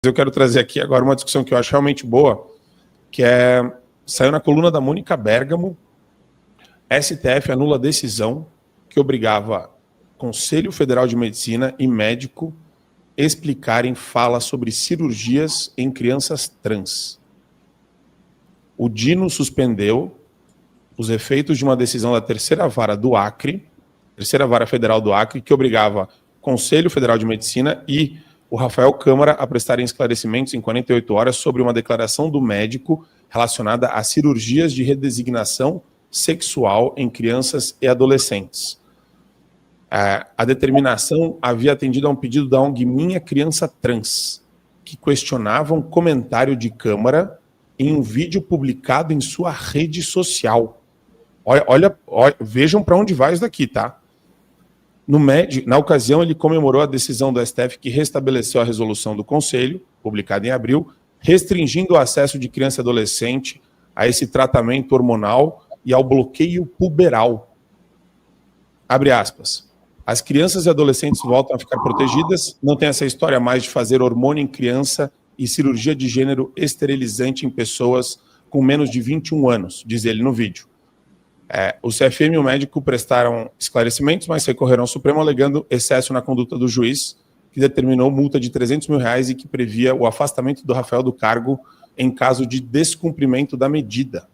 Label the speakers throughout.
Speaker 1: Eu quero trazer aqui agora uma discussão que eu acho realmente boa, que saiu na coluna da Mônica Bergamo. STF anula a decisão que obrigava Conselho Federal de Medicina e médico explicarem fala sobre cirurgias em crianças trans. O Dino suspendeu os efeitos de uma decisão da terceira vara do Acre, terceira vara federal do Acre, que obrigava Conselho Federal de Medicina e o Rafael Câmara a prestarem esclarecimentos em 48 horas sobre uma declaração do médico relacionada a cirurgias de redesignação sexual em crianças e adolescentes. A determinação havia atendido a um pedido da ONG Minha Criança Trans, que questionava um comentário de Câmara em um vídeo publicado em sua rede social. Olha, vejam para onde vai isso daqui, tá? Na ocasião, ele comemorou a decisão do STF que restabeleceu a resolução do Conselho, publicada em abril, restringindo o acesso de criança e adolescente a esse tratamento hormonal e ao bloqueio puberal. Abre aspas. As crianças e adolescentes voltam a ficar protegidas, não tem essa história mais de fazer hormônio em criança e cirurgia de gênero esterilizante em pessoas com menos de 21 anos, diz ele no vídeo. O CFM e o médico prestaram esclarecimentos, mas recorreram ao Supremo alegando excesso na conduta do juiz, que determinou multa de R$300 mil e que previa o afastamento do Rafael do cargo em caso de descumprimento da medida.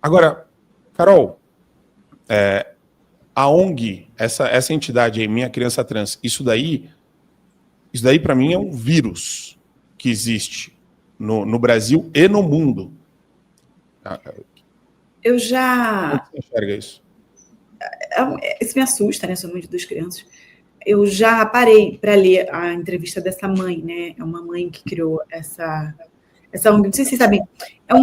Speaker 1: Agora, Carol, a ONG, essa entidade aí, Minha Criança Trans, isso daí para mim é um vírus que existe no Brasil e no mundo.
Speaker 2: Eu já...
Speaker 1: Como você enxerga isso?
Speaker 2: Isso me assusta, né? Sou mãe de 2 crianças. Eu já parei para ler a entrevista dessa mãe, né? É uma mãe que criou essa ONG. Não sei se vocês sabem.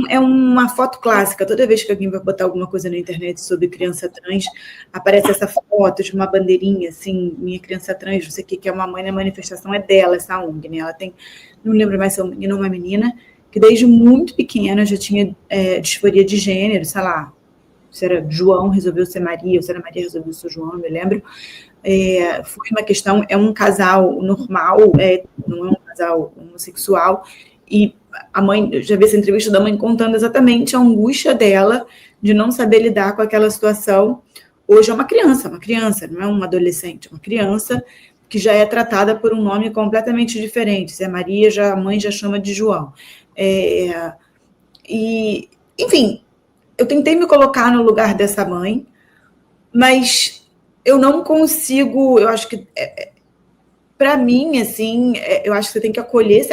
Speaker 2: É uma foto clássica. Toda vez que alguém vai botar alguma coisa na internet sobre criança trans, aparece essa foto de uma bandeirinha, assim, Minha Criança Trans, não sei o que é uma mãe na manifestação, é dela, essa ONG, né? Ela tem, não lembro mais se é um menino ou uma menina, que desde muito pequena já tinha disforia de gênero, sei lá, se era João resolveu ser Maria, ou se era Maria resolveu ser João, não me lembro. Foi uma questão, é um casal normal, não é um casal homossexual, e a mãe, eu já vi essa entrevista da mãe contando exatamente a angústia dela de não saber lidar com aquela situação. Hoje é uma criança, não é uma adolescente, é uma criança que já é tratada por um nome completamente diferente. Se é Maria, a mãe já chama de João. Enfim, eu tentei me colocar no lugar dessa mãe, mas eu não consigo, eu acho que, para mim, assim, eu acho que você tem que acolher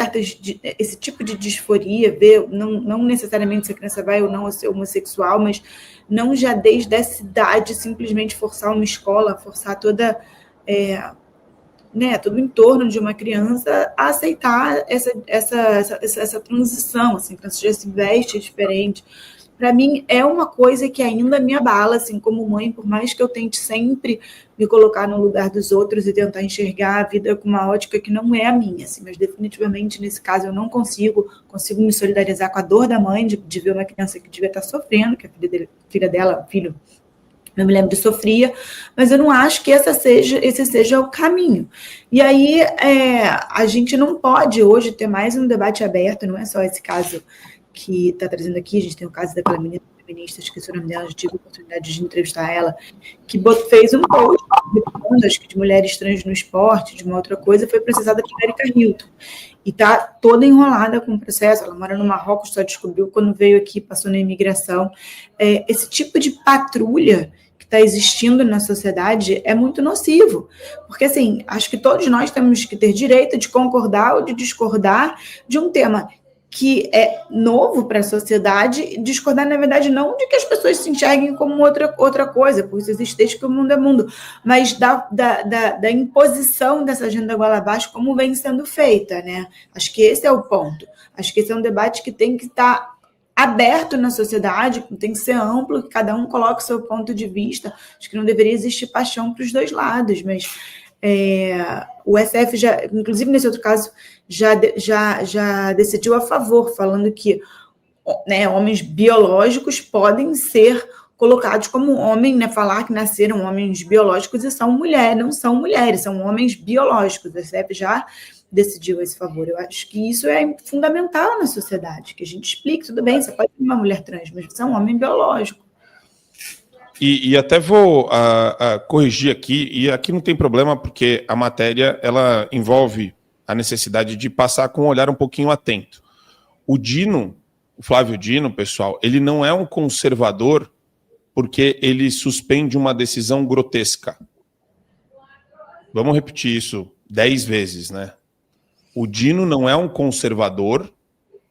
Speaker 2: esse tipo de disforia, ver, não necessariamente se a criança vai ou não ser homossexual, mas não já desde essa idade simplesmente forçar uma escola, forçar toda... todo o entorno de uma criança a aceitar essa transição, assim, que ela já se veste diferente. Para mim, é uma coisa que ainda me abala, assim, como mãe, por mais que eu tente sempre me colocar no lugar dos outros e tentar enxergar a vida com uma ótica que não é a minha, assim, mas definitivamente, nesse caso, eu não consigo me solidarizar com a dor da mãe de ver uma criança que devia estar sofrendo, que a filho, não me lembro de sofria, mas eu não acho que esse seja o caminho. E aí, a gente não pode hoje ter mais um debate aberto, não é só esse caso que está trazendo aqui, a gente tem o caso daquela menina feminista, esqueci o nome dela, já tive a oportunidade de entrevistar ela, que fez um post, acho que de mulheres trans no esporte, de uma outra coisa, foi processada por Erika Hilton. E está toda enrolada com o processo, ela mora no Marrocos, só descobriu quando veio aqui, passou na imigração. Esse tipo de patrulha que está existindo na sociedade é muito nocivo, porque, assim, acho que todos nós temos que ter direito de concordar ou de discordar de um tema que é novo para a sociedade, discordar, na verdade, não de que as pessoas se enxerguem como outra coisa, porque isso existe desde que o mundo é mundo, mas da imposição dessa agenda goela abaixo, como vem sendo feita, né? Acho que esse é o ponto. Acho que esse é um debate que tem que estar aberto na sociedade, tem que ser amplo, que cada um coloque o seu ponto de vista. Acho que não deveria existir paixão para os dois lados, mas o SF já, inclusive nesse outro caso, já decidiu a favor, falando que, né, homens biológicos podem ser colocados como homem, né, falar que nasceram homens biológicos e são mulheres, não são mulheres, são homens biológicos. O SF já decidiu esse favor. Eu acho que isso é fundamental na sociedade, que a gente explique, tudo bem, você pode ser uma mulher trans, mas você é um homem biológico.
Speaker 1: E até vou corrigir aqui, e aqui não tem problema, porque a matéria ela envolve a necessidade de passar com um olhar um pouquinho atento. O Flávio Dino, pessoal, ele não é um conservador porque ele suspende uma decisão grotesca. Vamos repetir isso 10 vezes, né? O Dino não é um conservador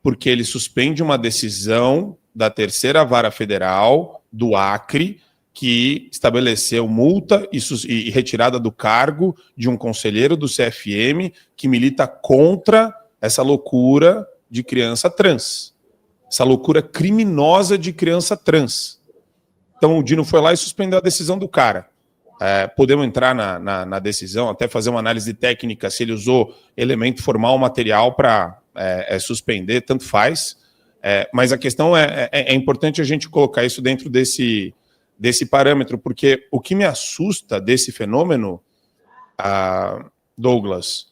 Speaker 1: porque ele suspende uma decisão da Terceira Vara Federal do Acre que estabeleceu multa e retirada do cargo de um conselheiro do CFM que milita contra essa loucura de criança trans, essa loucura criminosa de criança trans. Então o Dino foi lá e suspendeu a decisão do cara. Podemos entrar na decisão, até fazer uma análise técnica, se ele usou elemento formal ou material para suspender, tanto faz. Mas a questão é importante a gente colocar isso dentro desse parâmetro, porque o que me assusta desse fenômeno, Douglas,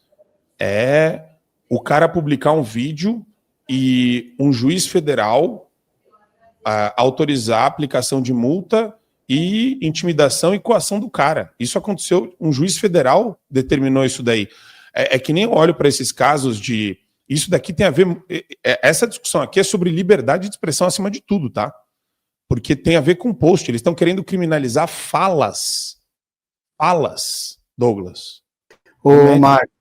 Speaker 1: é o cara publicar um vídeo e um juiz federal autorizar a aplicação de multa e intimidação e coação do cara. Isso aconteceu, um juiz federal determinou isso daí. É que nem eu olho para esses casos de... Isso daqui tem a ver... Essa discussão aqui é sobre liberdade de expressão acima de tudo, tá? Porque tem a ver com post. Eles estão querendo criminalizar falas. Falas, Douglas.
Speaker 3: Ô, Marco,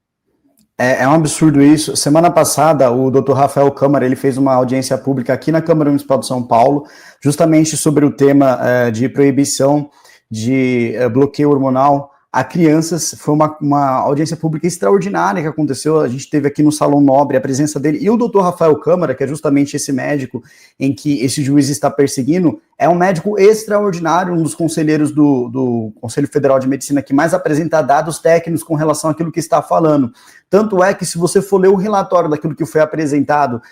Speaker 3: é um absurdo isso. Semana passada, o Dr. Rafael Câmara, ele fez uma audiência pública aqui na Câmara Municipal de São Paulo, justamente sobre o tema de proibição de bloqueio hormonal a crianças. Foi uma audiência pública extraordinária que aconteceu. A gente teve aqui no Salão Nobre a presença dele e o Dr. Rafael Câmara, que é justamente esse médico em que esse juiz está perseguindo, é um médico extraordinário, um dos conselheiros do Conselho Federal de Medicina que mais apresenta dados técnicos com relação àquilo que está falando. Tanto é que, se você for ler o relatório daquilo que foi apresentado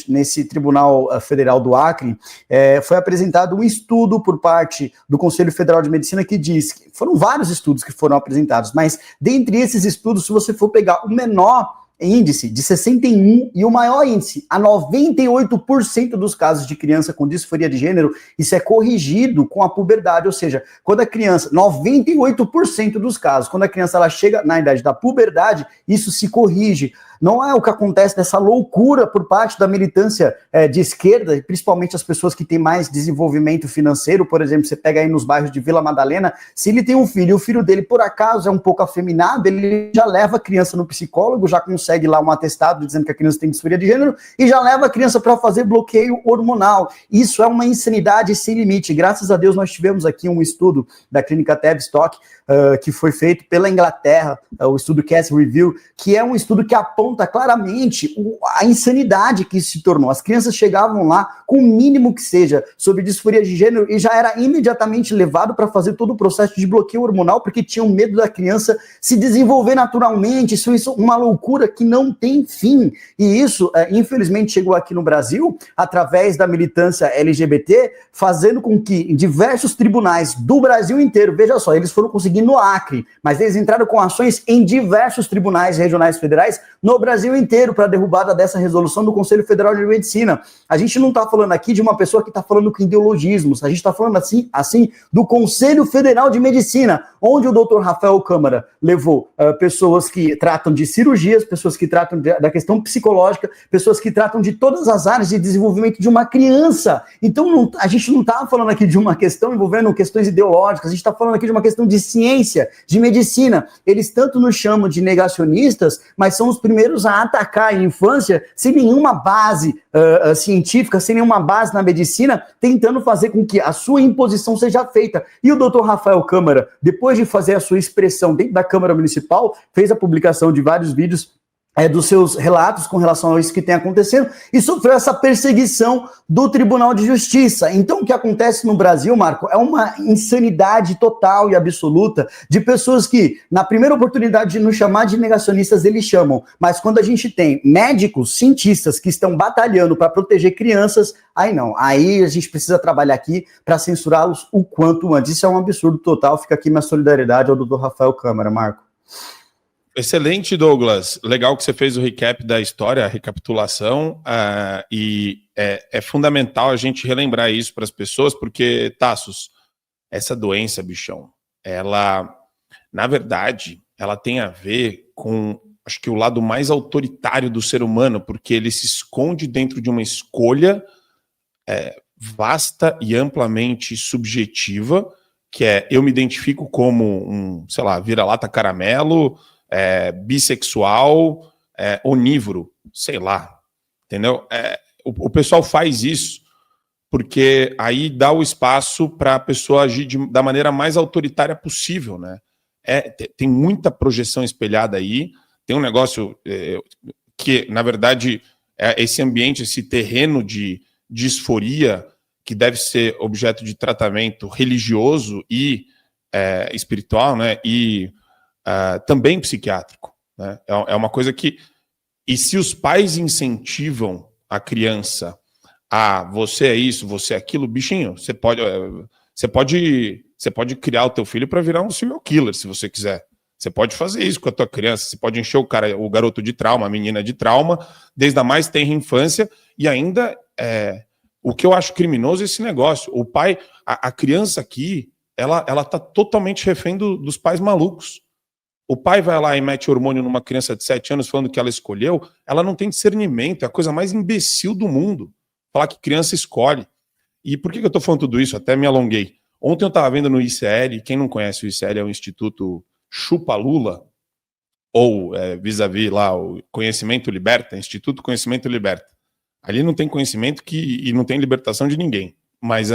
Speaker 3: nesse Tribunal Federal do Acre, foi apresentado um estudo por parte do Conselho Federal de Medicina que diz que foram vários estudos que foram apresentados, mas dentre esses estudos, se você for pegar o menor índice de 61 e o maior índice, a 98% dos casos de criança com disforia de gênero, isso é corrigido com a puberdade, ou seja, quando a criança, 98% dos casos, quando a criança ela chega na idade da puberdade, isso se corrige. Não é o que acontece dessa loucura por parte da militância de esquerda, principalmente as pessoas que têm mais desenvolvimento financeiro. Por exemplo, você pega aí nos bairros de Vila Madalena, se ele tem um filho e o filho dele, por acaso, é um pouco afeminado, ele já leva a criança no psicólogo, já consegue lá um atestado dizendo que a criança tem disforia de gênero e já leva a criança para fazer bloqueio hormonal. Isso é uma insanidade sem limite. Graças a Deus nós tivemos aqui um estudo da clínica Tavistock, que foi feito pela Inglaterra, o estudo Cass Review, que é um estudo que aponta claramente a insanidade que isso se tornou. As crianças chegavam lá com o mínimo que seja sobre disforia de gênero e já era imediatamente levado para fazer todo o processo de bloqueio hormonal porque tinham medo da criança se desenvolver naturalmente. Isso é uma loucura que não tem fim. E isso, infelizmente, chegou aqui no Brasil através da militância LGBT, fazendo com que em diversos tribunais do Brasil inteiro, veja só, eles foram conseguir no Acre, mas eles entraram com ações em diversos tribunais regionais federais no Brasil inteiro para a derrubada dessa resolução do Conselho Federal de Medicina. A gente não está falando aqui de uma pessoa que está falando com ideologismos, a gente está falando assim do Conselho Federal de Medicina, onde o Dr. Rafael Câmara levou pessoas que tratam de cirurgias, pessoas que tratam da questão psicológica, pessoas que tratam de todas as áreas de desenvolvimento de uma criança. Então a gente não está falando aqui de uma questão envolvendo questões ideológicas, a gente está falando aqui de uma questão de ciência, de medicina. Eles tanto nos chamam de negacionistas, mas são os primeiros a atacar a infância sem nenhuma base científica, sem nenhuma base na medicina, tentando fazer com que a sua imposição seja feita. E o Dr. Rafael Câmara, depois de fazer a sua expressão dentro da Câmara Municipal, fez a publicação de vários vídeos dos seus relatos com relação a isso que tem acontecendo e sofreu essa perseguição do Tribunal de Justiça. Então, o que acontece no Brasil, Marco, é uma insanidade total e absoluta de pessoas que, na primeira oportunidade de nos chamar de negacionistas, eles chamam, mas quando a gente tem médicos, cientistas que estão batalhando para proteger crianças, aí não. Aí a gente precisa trabalhar aqui para censurá-los o quanto antes. Isso é um absurdo total. Fica aqui minha solidariedade ao Dr. Rafael Câmara, Marco.
Speaker 1: Excelente, Douglas. Legal que você fez o recap da história, a recapitulação, e é fundamental a gente relembrar isso para as pessoas, porque, Tassos, essa doença, bichão, ela, na verdade, ela tem a ver com, acho que o lado mais autoritário do ser humano, porque ele se esconde dentro de uma escolha vasta e amplamente subjetiva, que é, eu me identifico como um, sei lá, vira-lata caramelo, bissexual, onívoro, sei lá, entendeu? O pessoal faz isso porque aí dá o espaço para a pessoa agir da maneira mais autoritária possível, né? Tem muita projeção espelhada aí, tem um negócio que, na verdade, esse ambiente, esse terreno de disforia que deve ser objeto de tratamento religioso e espiritual, né? E também psiquiátrico, né? É uma coisa que... E se os pais incentivam a criança a você é isso, você é aquilo, bichinho, você pode criar o teu filho para virar um serial killer, se você quiser. Você pode fazer isso com a tua criança, você pode encher o garoto de trauma, a menina de trauma, desde a mais tenra infância, e ainda o que eu acho criminoso é esse negócio. O pai, a criança aqui, ela tá totalmente refém dos pais malucos. O pai vai lá e mete hormônio numa criança de 7 anos falando que ela escolheu, ela não tem discernimento, é a coisa mais imbecil do mundo. Falar que criança escolhe. E por que eu estou falando tudo isso? Até me alonguei. Ontem eu estava vendo no ICL, quem não conhece o ICL é o Instituto Chupa Lula, ou vis-à-vis lá, o Conhecimento Liberta, Instituto Conhecimento Liberta. Ali não tem conhecimento e não tem libertação de ninguém. Mas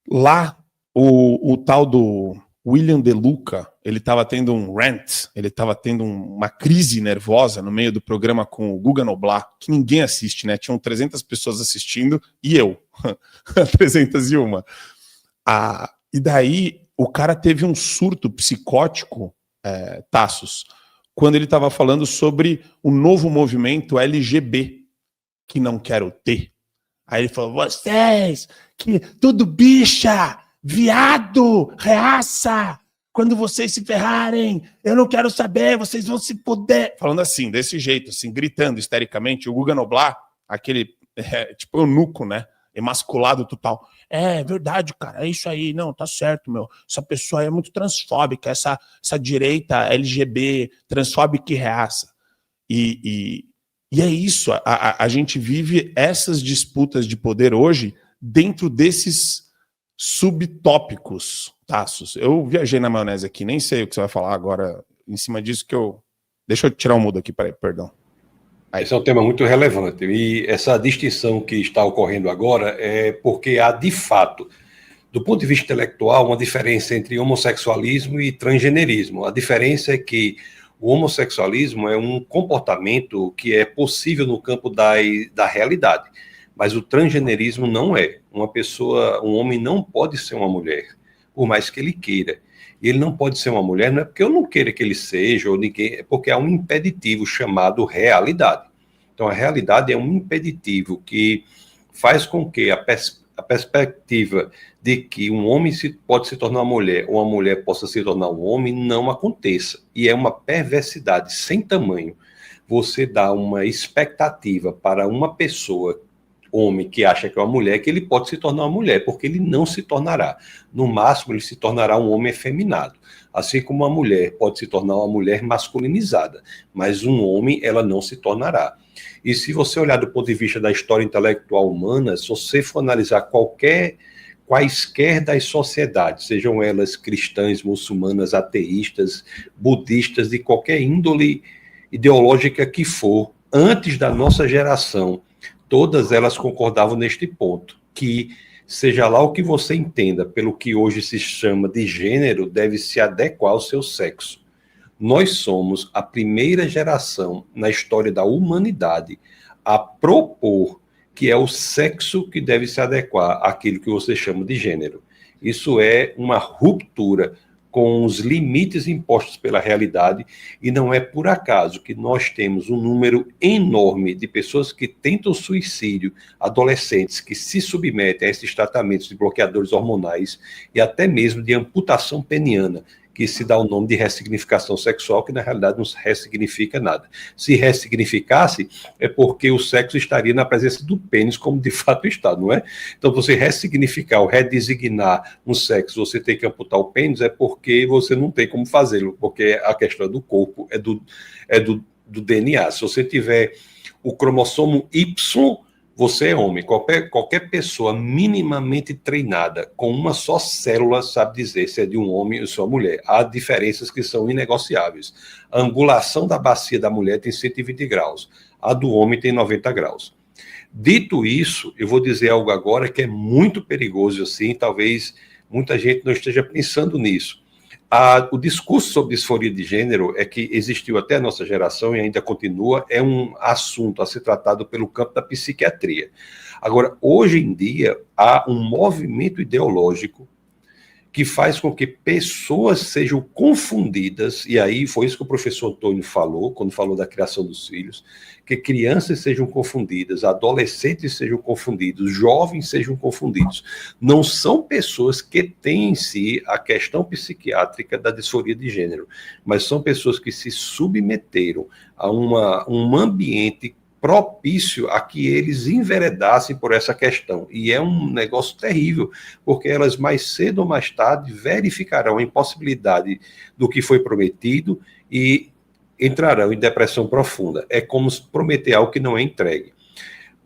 Speaker 1: lá, o tal do William De Luca, ele estava tendo um rant, ele estava tendo uma crise nervosa no meio do programa com o Guga Noblat, que ninguém assiste, né? Tinham 300 pessoas assistindo e eu, 301. E daí o cara teve um surto psicótico, Tassos, quando ele estava falando sobre o novo movimento LGB, que não quero ter. Aí ele falou, vocês, que tudo bicha, viado, reaça, quando vocês se ferrarem, eu não quero saber, vocês vão se poder. Falando assim, desse jeito, assim, gritando histericamente, o Guga Noblat, aquele, tipo, eunuco, né, emasculado total. É verdade, cara, é isso aí, não, tá certo, meu, essa pessoa é muito transfóbica, essa direita LGB, transfóbica e reaça. E é isso, a gente vive essas disputas de poder hoje dentro desses subtópicos, Tassos. Eu viajei na maionese aqui, nem sei o que você vai falar agora em cima disso que eu... Deixa eu tirar o mudo aqui, peraí, perdão.
Speaker 4: Aí. Esse é um tema muito relevante e essa distinção que está ocorrendo agora é porque há, de fato, do ponto de vista intelectual, uma diferença entre homossexualismo e transgenerismo. A diferença é que o homossexualismo é um comportamento que é possível no campo da realidade. Mas o transgenerismo não é. Um homem não pode ser uma mulher, por mais que ele queira. E ele não pode ser uma mulher, não é porque eu não queira que ele seja, ou ninguém, é porque há um impeditivo chamado realidade. Então, a realidade é um impeditivo que faz com que a perspectiva de que um homem pode se tornar uma mulher, ou uma mulher possa se tornar um homem, não aconteça. E é uma perversidade sem tamanho. Você dá uma expectativa para uma pessoa, homem que acha que é uma mulher, que ele pode se tornar uma mulher, porque ele não se tornará. No máximo, ele se tornará um homem efeminado. Assim como uma mulher pode se tornar uma mulher masculinizada, mas um homem ela não se tornará. E se você olhar do ponto de vista da história intelectual humana, se você for analisar quaisquer das sociedades, sejam elas cristãs, muçulmanas, ateístas, budistas, de qualquer índole ideológica que for, antes da nossa geração, todas elas concordavam neste ponto, que seja lá o que você entenda pelo que hoje se chama de gênero, deve se adequar ao seu sexo. Nós somos a primeira geração na história da humanidade a propor que é o sexo que deve se adequar àquilo que você chama de gênero. Isso é uma ruptura com os limites impostos pela realidade, e não é por acaso que nós temos um número enorme de pessoas que tentam suicídio, adolescentes que se submetem a esses tratamentos de bloqueadores hormonais e até mesmo de amputação peniana, que se dá o nome de ressignificação sexual, que na realidade não ressignifica nada. Se ressignificasse, é porque o sexo estaria na presença do pênis, como de fato está, não é? Então, você ressignificar ou redesignar um sexo, você tem que amputar o pênis, é porque você não tem como fazê-lo, porque a questão do corpo, é do DNA. Se você tiver o cromossomo Y, você é homem. Qualquer pessoa minimamente treinada com uma só célula sabe dizer se é de um homem ou se é uma mulher. Há diferenças que são inegociáveis. A angulação da bacia da mulher tem 120 graus, a do homem tem 90 graus. Dito isso, eu vou dizer algo agora que é muito perigoso, assim, talvez muita gente não esteja pensando nisso. O discurso sobre disforia de gênero é que existiu até a nossa geração e ainda continua, é um assunto a ser tratado pelo campo da psiquiatria. Agora, hoje em dia, há um movimento ideológico que faz com que pessoas sejam confundidas, e aí foi isso que o professor Antônio falou, quando falou da criação dos filhos, que crianças sejam confundidas, adolescentes sejam confundidos, jovens sejam confundidos. Não são pessoas que têm em si a questão psiquiátrica da disforia de gênero, mas são pessoas que se submeteram a um ambiente propício a que eles enveredassem por essa questão. E é um negócio terrível, porque elas mais cedo ou mais tarde verificarão a impossibilidade do que foi prometido e entrarão em depressão profunda. É como prometer algo que não é entregue.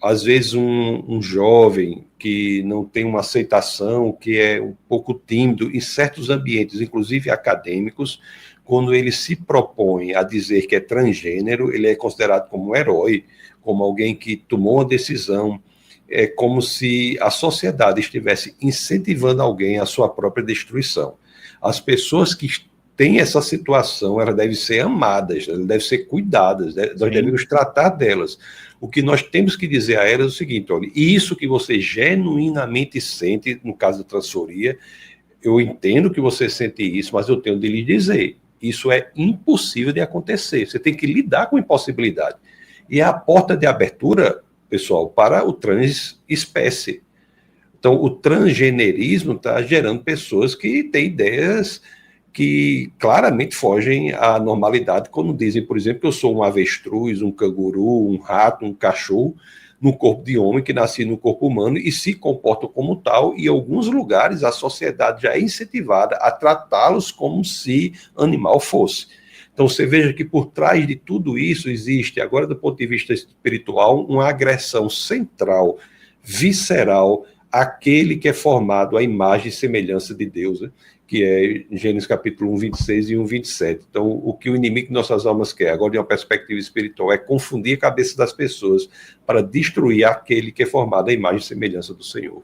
Speaker 4: Às vezes um jovem que não tem uma aceitação, que é um pouco tímido em certos ambientes, inclusive acadêmicos, quando ele se propõe a dizer que é transgênero, ele é considerado como um herói, como alguém que tomou uma decisão. É como se a sociedade estivesse incentivando alguém à sua própria destruição. As pessoas que têm essa situação, elas devem ser amadas, elas devem ser cuidadas, né? Nós devemos tratar delas. O que nós temos que dizer a elas é o seguinte: olha, isso que você genuinamente sente, no caso da transforia, eu entendo que você sente isso, mas eu tenho de lhe dizer, isso é impossível de acontecer, você tem que lidar com a impossibilidade. E é a porta de abertura, pessoal, para o transespécie. Então, o transgenerismo está gerando pessoas que têm ideias que claramente fogem à normalidade, quando dizem, por exemplo, que eu sou um avestruz, um canguru, um rato, um cachorro, no corpo de homem, que nasci no corpo humano e se comportam como tal, e em alguns lugares a sociedade já é incentivada a tratá-los como se animal fosse. Então, você veja que por trás de tudo isso existe, agora do ponto de vista espiritual, uma agressão central, visceral, àquele que é formado à imagem e semelhança de Deus, né? Que é Gênesis capítulo 1, 26 e 1, 27. Então, o que o inimigo de nossas almas quer, agora de uma perspectiva espiritual, é confundir a cabeça das pessoas para destruir aquele que é formado à imagem e semelhança do Senhor.